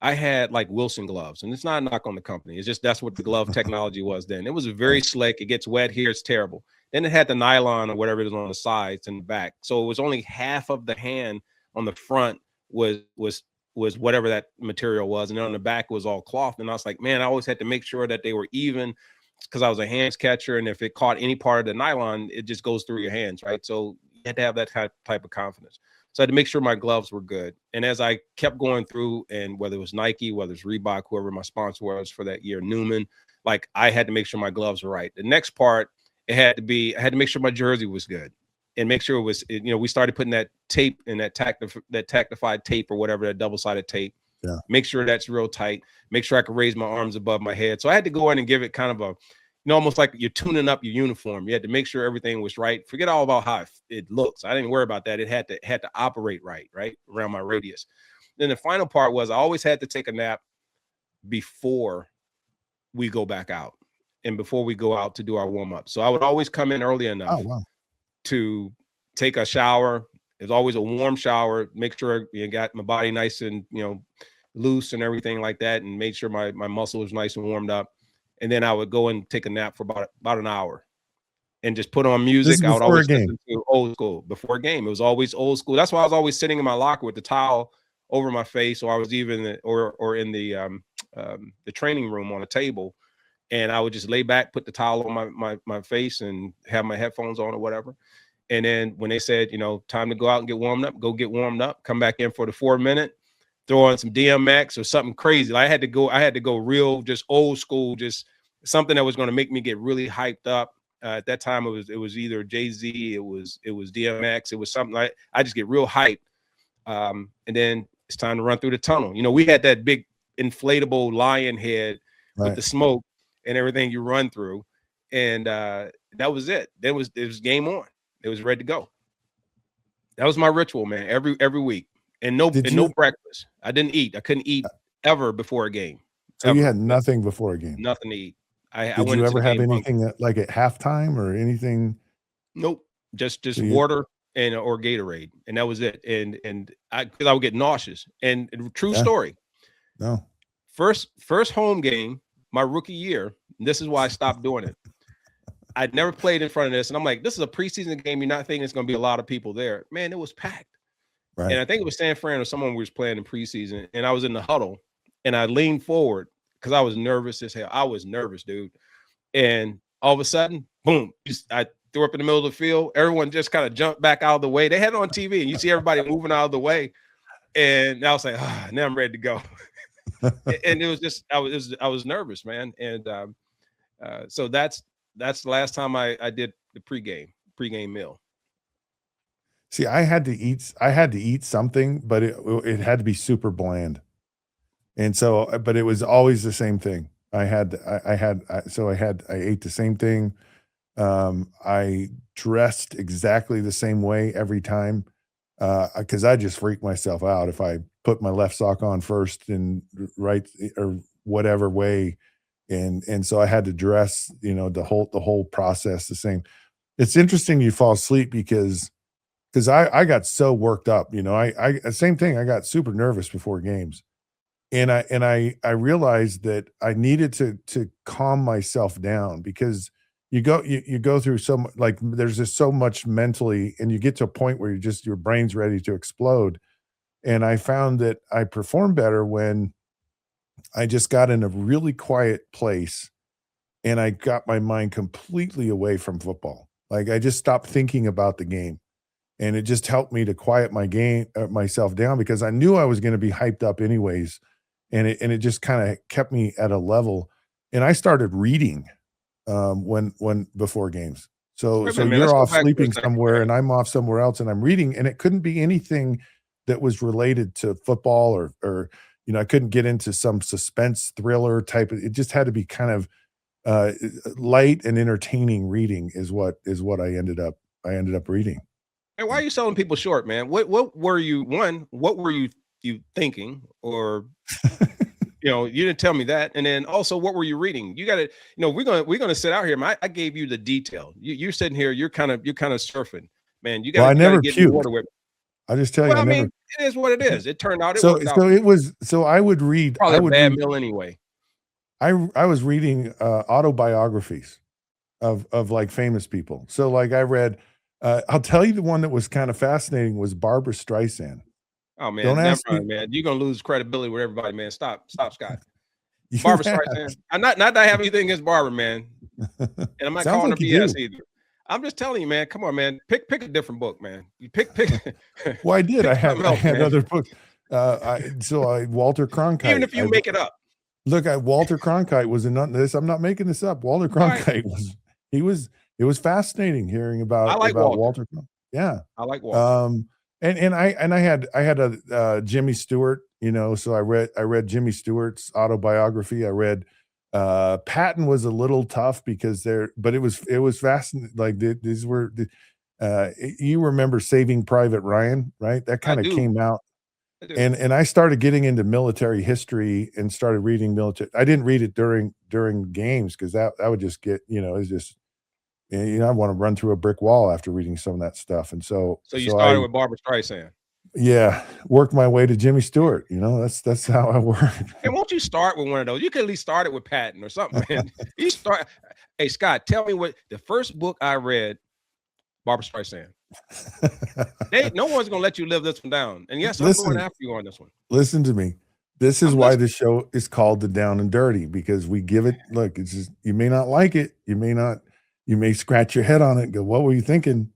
I had like Wilson gloves, and it's not a knock on the company. It's just that's what the glove technology was then. It was very right. slick. It gets wet here, it's terrible. Then it had the nylon or whatever it is on the sides and the back, so it was only half of the hand on the front was whatever that material was, and then on the back was all cloth. And I was like, man, I always had to make sure that they were even because I was a hands catcher, and if it caught any part of the nylon, it just goes through your hands, right? So you had to have that type of confidence. So I had to make sure my gloves were good. And as I kept going through, and whether it was Nike, whether it's Reebok, whoever my sponsor was for that year, Newman, like I had to make sure my gloves were right. The next part, I had to make sure my jersey was good and make sure we started putting that tape and that tactified tape or whatever, that double-sided tape. Yeah. Make sure that's real tight. Make sure I could raise my arms above my head. So I had to go in and give it kind of a, almost like you're tuning up your uniform. You had to make sure everything was right. Forget all about how it looks. I didn't worry about that. It had to operate right around my radius. Then the final part was I always had to take a nap before we go back out and before we go out to do our warm up. So I would always come in early enough Oh wow. to take a shower. It's always a warm shower. Make sure you got my body nice and loose and everything like that, and made sure my muscle was nice and warmed up. And then I would go and take a nap for about an hour and just put on This is music. I would before a always game. listen to old school before a game. It was always old school. That's why I was always sitting in my locker with the towel over my face, or I was even or in the training room on a table, and I would just lay back, put the towel on my face, and have my headphones on or whatever. And then when they said, time to go out and get warmed up, go get warmed up, come back in for the 4 minute, throw on some DMX or something crazy. I had to go real, just old school, just something that was going to make me get really hyped up. At that time, it was either Jay-Z, it was DMX, it was something like I just get real hyped. And then it's time to run through the tunnel. We had that big inflatable lion head with the smoke and everything you run through, and that was it. It was game on. It was ready to go. That was my ritual, man. Every week, and no breakfast. I didn't eat. I couldn't eat ever before a game. So you had nothing before a game. Nothing to eat. Did you ever have anything like at halftime or anything? Nope. Just water and or Gatorade, and that was it. And I would get nauseous. And true story. No. First home game, my rookie year. This is why I stopped doing it. I'd never played in front of this, and I'm like, this is a preseason game. You're not thinking it's going to be a lot of people there. Man, it was packed. Right. And I think it was San Fran or someone we was playing in preseason, and I was in the huddle, and I leaned forward because I was nervous as hell. I was nervous, dude. And all of a sudden, boom, I threw up in the middle of the field. Everyone just kind of jumped back out of the way. They had it on TV, and you see everybody moving out of the way. And I was like, now I'm ready to go. And it was just, I was nervous, man. And so that's the last time I did the pregame meal. See, I had to eat something, but it had to be super bland. And so, but it was always the same thing. I ate the same thing. I dressed exactly the same way every time. Cause I just freak myself out if I put my left sock on first and right or whatever way. And so I had to dress, the whole process the same. It's interesting you fall asleep because I got so worked up, same thing. I got super nervous before games. And I realized that I needed to calm myself down because you go through there's just so much mentally, and you get to a point where your brain's ready to explode. And I found that I perform better when I just got in a really quiet place and I got my mind completely away from football. Like I just stopped thinking about the game. And it just helped me to quiet myself down because I knew I was going to be hyped up anyways. And it just kind of kept me at a level. And I started reading. when before games. So Wait a minute, man. you're Let's go off back for a sleeping second, somewhere, man. and I'm off somewhere else, and I'm reading, and it couldn't be anything that was related to football or I couldn't get into some suspense thriller type of. It just had to be kind of light and entertaining reading is what I ended up reading. Hey, why are you selling people short, man? What were you what were you thinking? Or you didn't tell me that. And then also, what were you reading? You got to, we're gonna sit out here. I gave you the detail. You're sitting here, you're kind of surfing, man. You Well, I gotta never get in the water puked. with me. I just tell you, Well, I I never. mean, it is what it is. It turned out, it So worked out. it was. So I would read. Probably I a would bad read. meal anyway. I was reading autobiographies of like famous people. So like I read. I'll tell you the one that was kind of fascinating was Barbra Streisand. Oh man, Don't never ask me. mind, man. You're gonna lose credibility with everybody, man. Stop, Scott. You Barbra Streisand. asked. I'm not that I have anything against Barbara, man. And I'm not Sounds calling her like you BS do. either. I'm just telling you, man. Come on, man. Pick a different book, man. You pick. Well, I did. Pick I something else, had man. other books. Walter Cronkite. Even if you make it up. Look, Walter Cronkite was in this. I'm not making this up. Walter Cronkite was. It was fascinating hearing I about like Walter. Yeah. I like Walter. And I had a Jimmy Stewart, so I read Jimmy Stewart's autobiography. I read Patton was a little tough because but it was fascinating. Like these were you remember Saving Private Ryan, right? That kind of came out. And I started getting into military history and started reading military. I didn't read it during games because that would just get, it's just I want to run through a brick wall after reading some of that stuff. And so you started with Barbra Streisand. Yeah, worked my way to Jimmy Stewart. That's how I work. And won't you start with one of those? You could at least start it with Patton or something, man. You start. Hey, Scott, tell me what the first book I read, Barbra Streisand. No one's gonna let you live this one down. And yes, I'm going after you on this one. Listen to me. This is why the show is called The Down and Dirty, because we give it. Look, it's just, you may not like it. You may scratch your head on it and go, "What were you thinking?"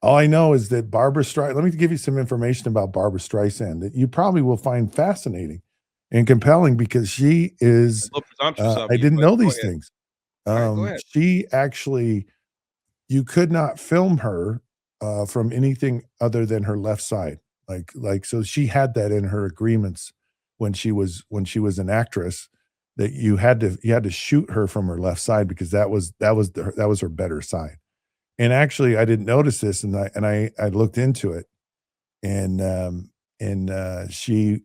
All I know is that Barbra Streisand, let me give you some information about Barbra Streisand that you probably will find fascinating and compelling, because she is, I didn't know these things. She actually, you could not film her from anything other than her left side. So she had that in her agreements when she was an actress, that you had to shoot her from her left side, because that was her better side. And actually, I didn't notice this, and I looked into it, and she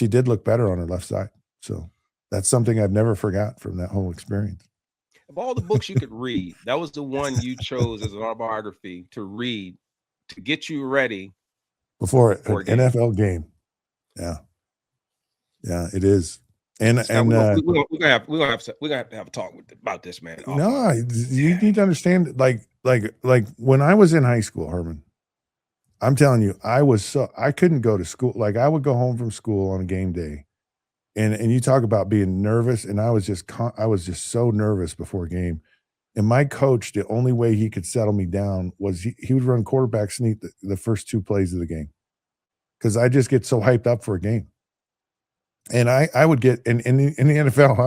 did look better on her left side. So that's something I've never forgot from that whole experience. Of all the books you could read, that was the one you chose as an autobiography to read to get you ready before an NFL game. Yeah, it is. And we're gonna have to have a talk about this, man. No, you need to understand, like when I was in high school, Herman, I'm telling you, I couldn't go to school. Like, I would go home from school on a game day, and you talk about being nervous, and I was just so nervous before a game. And my coach, the only way he could settle me down was he would run quarterback sneak the first 2 plays of the game, because I just get so hyped up for a game. And I would get in the NFL,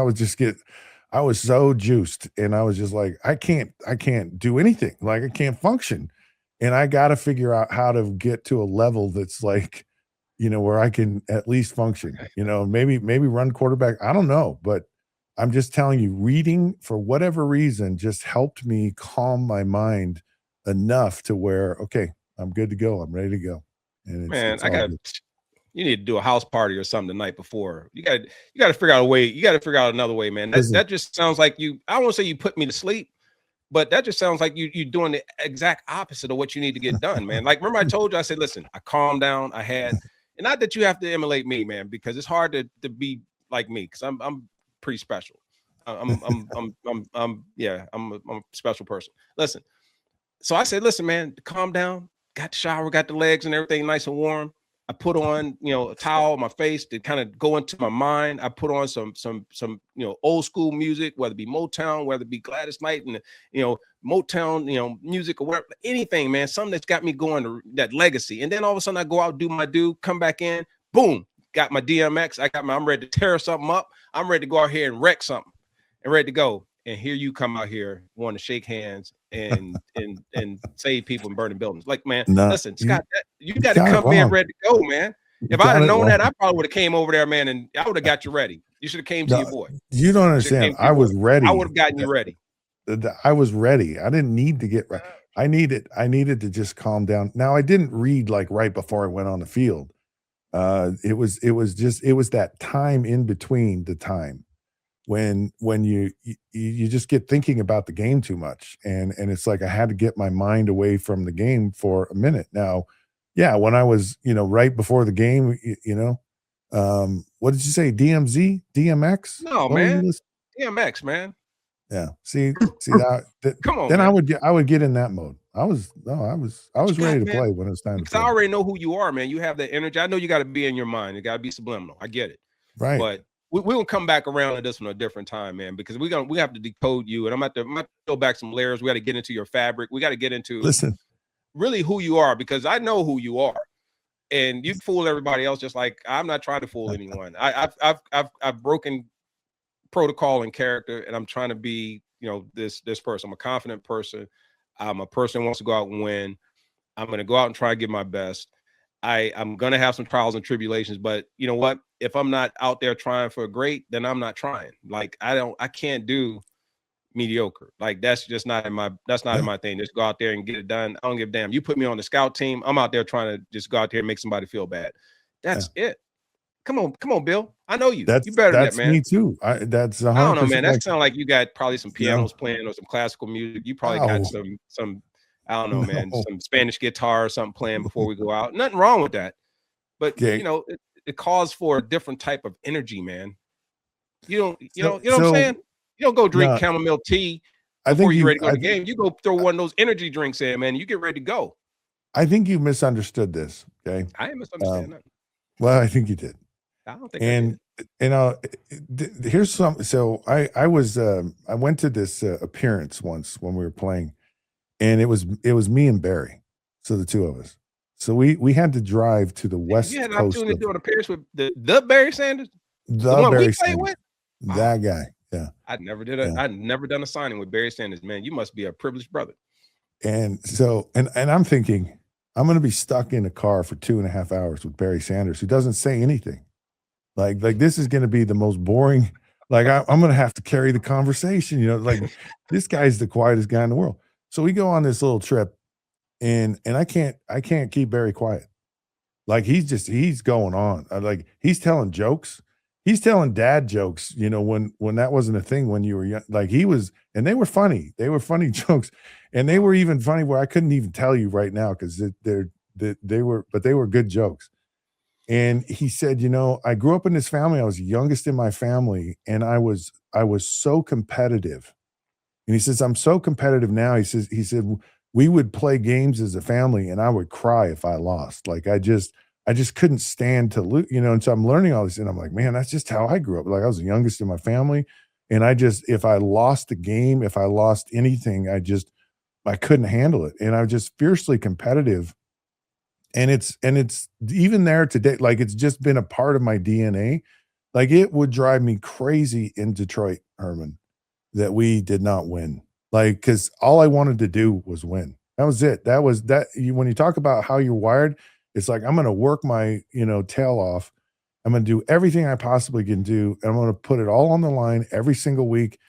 I was so juiced, and I was just like, I can't do anything. Like, I can't function. And I got to figure out how to get to a level that's like, where I can at least function, maybe run quarterback. I don't know, but I'm just telling you, reading, for whatever reason, just helped me calm my mind enough to where, okay, I'm good to go. I'm ready to go. And you need to do a house party or something the night before. You got to figure out a way. You got to figure out another way, man. That just sounds like I don't want to say you put me to sleep, but that just sounds like you're doing the exact opposite of what you need to get done, man. Like, remember I told you, I said, listen, I calmed down. And not that you have to emulate me, man, because it's hard to be like me, because I'm pretty special. I'm a special person. Listen. So I said, listen, man, calm down. Got the shower, got the legs and everything nice and warm. I put on, a towel on my face to kind of go into my mind. I put on some old school music, whether it be Motown, whether it be Gladys Knight and, Motown, music or whatever, anything, man, something that's got me going to that legacy. And then all of a sudden I go out, do my come back in, boom, got my DMX. I'm ready to tear something up. I'm ready to go out here and wreck something and ready to go. and here you come out here wanting to shake hands and save people and burning buildings. Like, man, No, listen, Scott, you got to got it come in wrong. ready to go, man. You If I'd got have it known wrong. that, I probably would have came over there, man, and I would have got you ready. You should have came to your boy. You don't understand. I was ready. I would have gotten you ready. I was ready. I didn't need to get ready. I needed to just calm down. Now, I didn't read like right before I went on the field. It was that time in between the time when you just get thinking about the game too much, and it's like I had to get my mind away from the game for a minute. Now, yeah, when I was right before the game, what did you say? DMZ, DMX? No, What man, DMX, man. Yeah. See that. Come on, then man. I would get in that mode. I was ready to play when it was time to play. I already know who you are, man. You have that energy. I know you got to be in your mind. It got to be subliminal. I get it. Right. But we will come back around to this one a different time, man, because we have to decode you, and I'm going to throw back some layers. We got to get into your fabric. We got to get into really who you are, because I know who you are, and you fool everybody else. Just like I'm not trying to fool anyone. I've broken protocol and character, and I'm trying to be, this person. I'm a confident person. I'm a person who wants to go out and win. I'm going to go out and try to give my best. I'm going to have some trials and tribulations, but you know what? If I'm not out there trying for a great, then I'm not trying. Like I can't do mediocre. Like that's just not in my thing. Just go out there and get it done. I don't give a damn. You put me on the scout team, I'm out there trying to just go out there and make somebody feel bad. That's it. Come on, Bill. I know you. You better than that, man. Me too. I don't know, man. That sounds like you got probably some pianos playing or some classical music. You probably got some I don't know, man, some Spanish guitar or something playing before we go out. Nothing wrong with that. But it calls for a different type of energy, man. You know what I'm saying? You don't go drink chamomile tea before you're ready to go to the game. You go throw one of those energy drinks in, man. You get ready to go. I think you misunderstood this. Okay. I ain't misunderstand that. Well, I think you did. I don't think I did. Here's some. So I went to this appearance once when we were playing, and it was me and Barry, so the two of us. So we had to drive to the west coast. You had an opportunity to do an appearance with the Barry Sanders, the one Barry we played with. That guy, yeah. I'd never done a signing with Barry Sanders, man. You must be a privileged brother. And so, and I'm thinking, I'm going to be stuck in a car for 2.5 hours with Barry Sanders, who doesn't say anything. Like this is going to be the most boring. Like I'm going to have to carry the conversation. Like this guy's the quietest guy in the world. So we go on this little trip, and I can't keep Barry quiet. Like he's going on. Like he's telling jokes. He's telling dad jokes. When that wasn't a thing when you were young. Like he was, and they were funny. They were funny jokes, and they were even funny where I couldn't even tell you right now because they were good jokes. And he said, I grew up in this family. I was the youngest in my family, and I was so competitive. And he says, I'm so competitive now. He said, we would play games as a family, and I would cry if I lost. Like I just couldn't stand to lose, and so I'm learning all this, and I'm like, man, that's just how I grew up. Like I was the youngest in my family, and if I lost the game, if I lost anything, I couldn't handle it. And I was just fiercely competitive. And it's even there today. Like it's just been a part of my DNA. Like it would drive me crazy in Detroit, Herman, that we did not win. Like, cause all I wanted to do was win. That was it. When you talk about how you're wired, it's like, I'm going to work my, tail off. I'm going to do everything I possibly can do. And I'm going to put it all on the line every single week.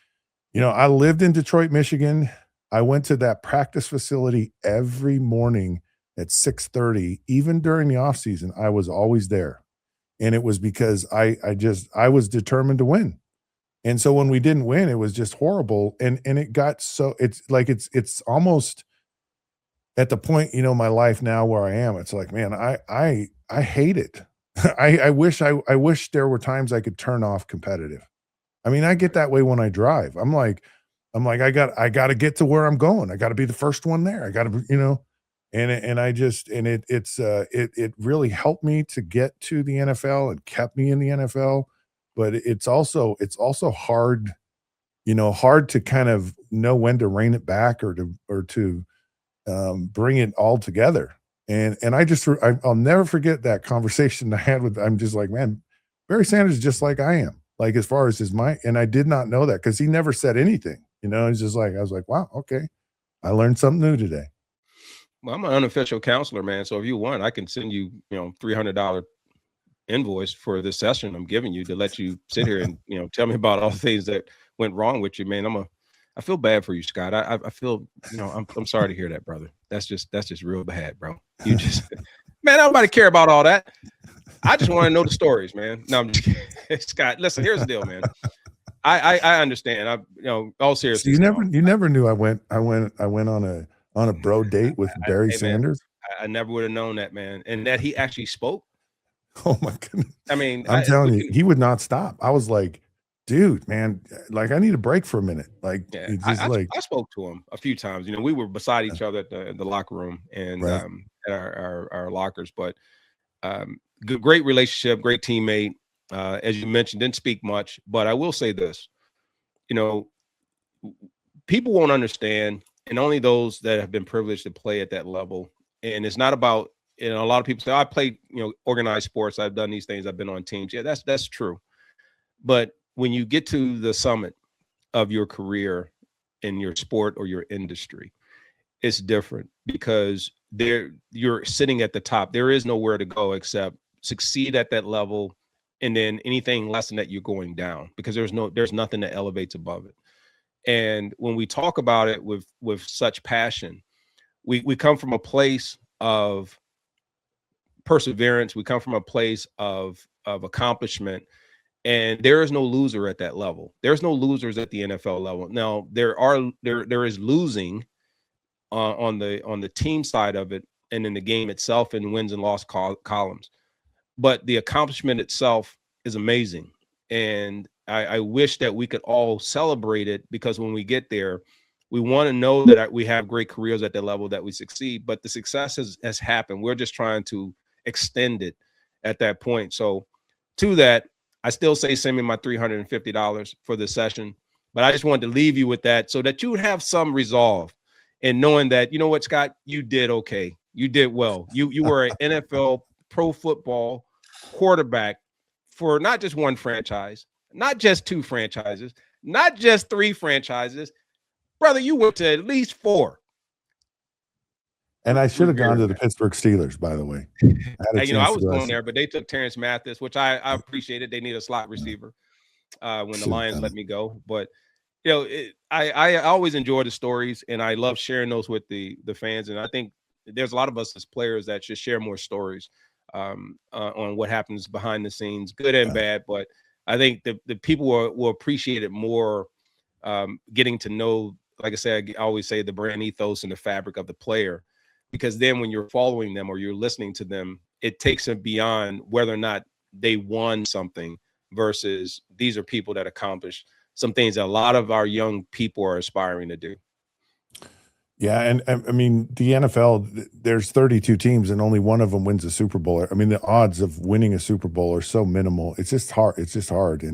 I lived in Detroit, Michigan. I went to that practice facility every morning at 6:30, even during the off season. I was always there. And it was because I was determined to win. And so when we didn't win, it was just horrible. And it got so it's like, it's almost at the point, my life now where I am, it's like, man, I hate it. I wish there were times I could turn off competitive. I mean, I get that way when I drive. I'm like, I got to get to where I'm going. I got to be the first one there. I got to, it really helped me to get to the NFL and kept me in the NFL. But it's also hard, hard to kind of know when to rein it back or to bring it all together. And I'll never forget that conversation I had with, I'm just like, man, Barry Sanders is just like I am, like as far as his mind. And I did not know that because he never said anything. You know, it's just like, I was like, wow, okay. I learned something new today. Well, I'm an unofficial counselor, man. So if you want, I can send you, $300 invoice for this session I'm giving you to let you sit here and, tell me about all the things that went wrong with you, man. I feel bad for you, Scott. I feel, I'm sorry to hear that, brother. That's just real bad, bro. You just, man, nobody care about all that. I just want to know the stories, man. No, I'm just kidding. Scott, listen, here's the deal, man. I understand. All seriousness. So you never knew I went on a bro date with Barry Hey, man, Sanders. I never would have known that, man. And that he actually spoke. Oh my goodness. I mean, I'm telling you, he would not stop. I was like, dude, man, like I need a break for a minute. Like, yeah, it's just I spoke to him a few times. We were beside each other at the locker room and right. At our lockers, but great relationship, great teammate. As you mentioned, didn't speak much, but I will say this, people won't understand, and only those that have been privileged to play at that level. And it's not about, a lot of people say, I play, organized sports. I've done these things. I've been on teams. Yeah, that's true. But when you get to the summit of your career in your sport or your industry, it's different because you're sitting at the top. There is nowhere to go except succeed at that level. And then anything less than that, you're going down because there's nothing that elevates above it. And when we talk about it with such passion, we come from a place of perseverance. We come from a place of accomplishment, and there is no loser at that level. There's no losers at the NFL level. Now there is losing on the team side of it and in the game itself in wins and loss columns, but the accomplishment itself is amazing. And I wish that we could all celebrate it, because when we get there, we want to know that we have great careers at that level, that we succeed, but the success has happened. We're just trying to extend it at that point. So to that, I still say send me my $350 for the session, but I just wanted to leave you with that so that you would have some resolve in knowing that, you know what, Scott, you did okay. You did well. You were an NFL pro football quarterback for not just one franchise, not just two franchises, not just three franchises. Brother, you went to at least four. And I should have gone to the Pittsburgh Steelers, by the way. I was going there, but they took Terrence Mathis, which I appreciated. They need a slot receiver when the Lions let me go. But I always enjoy the stories, and I love sharing those with the fans. And I think there's a lot of us as players that should share more stories on what happens behind the scenes, good and bad. But I think the people will appreciate it more, getting to know, like I said, I always say, the brand ethos and the fabric of the player, because then when you're following them or you're listening to them, it takes it beyond whether or not they won something versus these are people that accomplished some things that a lot of our young people are aspiring to do. Yeah, and I mean, the NFL, there's 32 teams and only one of them wins a Super Bowl. I mean, the odds of winning a Super Bowl are so minimal. It's just hard. It's just hard.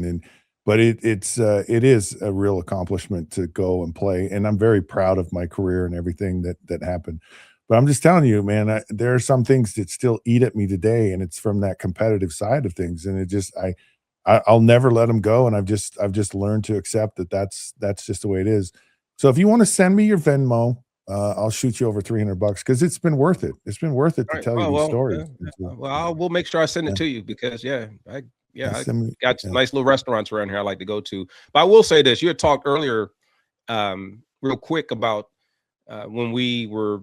But it is a real accomplishment to go and play. And I'm very proud of my career and everything that happened. But I'm just telling you, man, there are some things that still eat at me today, and it's from that competitive side of things. And it just, I'll never let them go. And I've just learned to accept that that's just the way it is. So if you want to send me your Venmo, I'll shoot you over $300 because it's been worth it. It's been worth it to tell you these stories. We'll make sure I send it to you, because I got some nice little restaurants around here I like to go to. But I will say this: you had talked earlier, real quick, about when we were,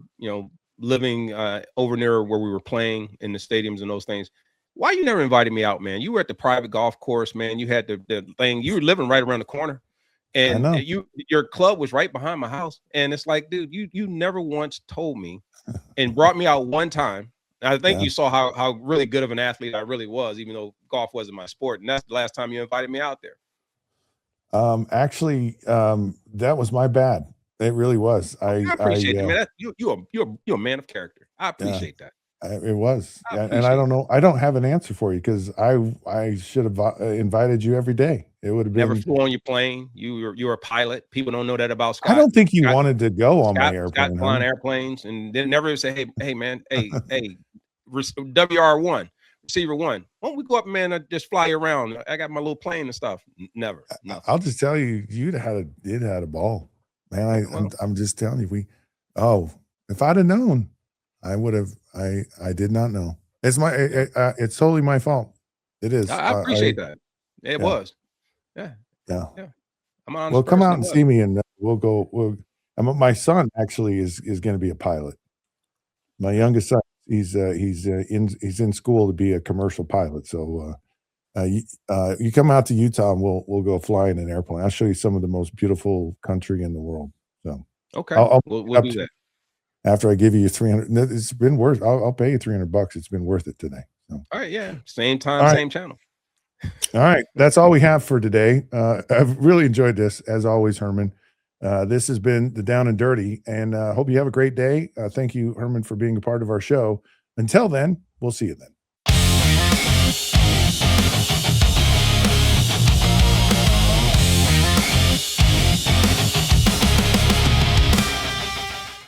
living over near where we were playing in the stadiums and those things. Why you never invited me out, man? You were at the private golf course, man. You had the thing. You were living right around the corner. And your club was right behind my house. And it's like, dude, you never once told me and brought me out one time. I think you saw how really good of an athlete I really was, even though golf wasn't my sport. And that's the last time you invited me out there. Actually, that was my bad. It really was. I appreciate it, man. You're a man of character. I appreciate that. It was. And I don't know. I don't have an answer for you, because I should have invited you every day. It would have been. Never flew on your plane. You're a pilot. People don't know that about Scott. I don't think you wanted to go on my airplane. Scott flying airplanes, and then never say, hey man, hey, WR1, receiver one. Why don't we go up, man, and just fly around? I got my little plane and stuff. Never. No. I'll just tell you, you'd had a ball, man. I'm just telling you, if I'd have known, I would have. I did not know. It's it's totally my fault. It is. I appreciate that. It was. Yeah. Yeah. I'm on. Well, come out and see me, and we'll go. My son actually is going to be a pilot. My youngest son, he's in school to be a commercial pilot. So you come out to Utah, and we'll go fly in an airplane. I'll show you some of the most beautiful country in the world. So okay, we'll do that after I give you 300. It's been worth. I'll pay you $300. It's been worth it today. So. All right, yeah, same time, same channel. All right, that's all we have for today. I've really enjoyed this, as always, Herman. This has been the Down and Dirty, and hope you have a great day. Thank you, Herman, for being a part of our show. Until then, we'll see you then.